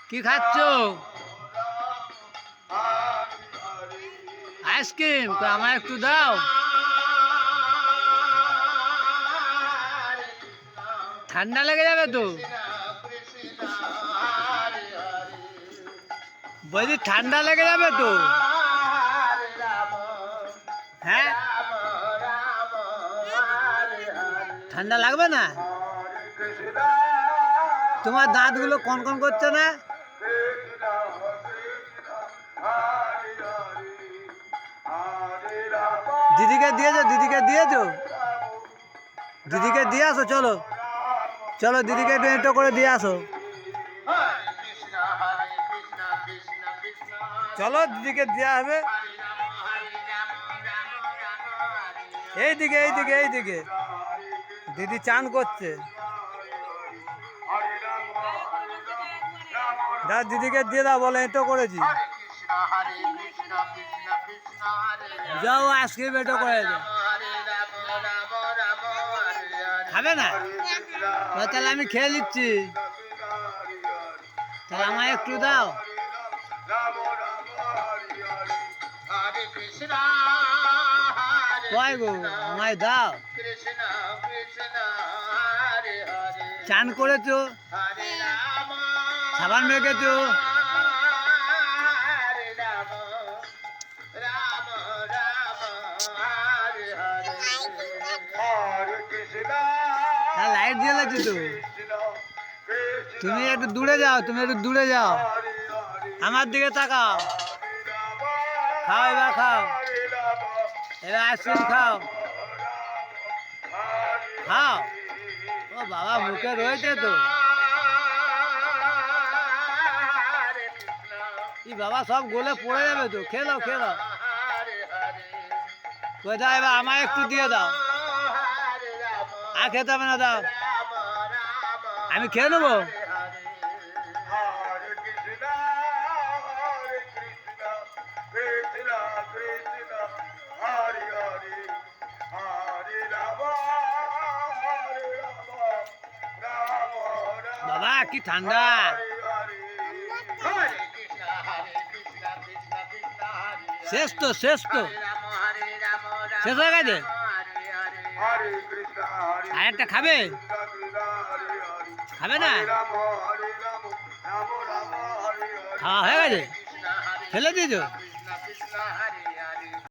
কি খাচ্ছ? আইসক্রিম? তো আমায় একটু দাও। ঠান্ডা লেগে যাবে তো। বলছি ঠান্ডা লেগে যাবে তো। হ্যাঁ, ঠান্ডা লাগবে না? তোমার দাঁতগুলো কনকন করছে না? দিদিকে দিয়েছো? দিদিকে দিয়েছো? দিদিকে দিয়ে আসো। চলো চলো, দিদিকে একটু এঁটো করে দিয়ে আসো। চলো, দিদিকে দেওয়া হবে। এইদিকে এইদিকে এইদিকে দিদি চান করছে। দাও, দিদিকে দিয়ে দাও, বলে এঁটো করেছি। যাও, আইসক্রিম এঁটো করে দাও। খাবে না? তাহলে আমি খেয়ে নিচ্ছি। তাহলে আমায় একটু দাও। কয় গো, আমায় দাও। চান করেছো? সাবান মেখেছো? লাইট জ্বলেছে তো। তুমি একটু দূরে যাও, তুমি একটু দূরে যাও। আমার দিকে তাকাও। খাও, এবার খাও। এবার আইসক্রিম খাও। খাও। ও বাবা, মুখে রয়েছে তো। ই বাবা, সব গলে পড়ে যাবে তো। খেয়ে দাও, খেয়ে দাও। কোথায়? এবার আমায় একটু দিয়ে দাও। আর খেতে হবে না, দাও। আমি খেয়ে নেবো। বাবা, কি ঠান্ডা। শেষ তো, শেষ তো, শেষ হয়ে গেছে। আর একটা খাবে? খাবে না? খাওয়া হয়ে গেছে? ফেলে দিয়েছো?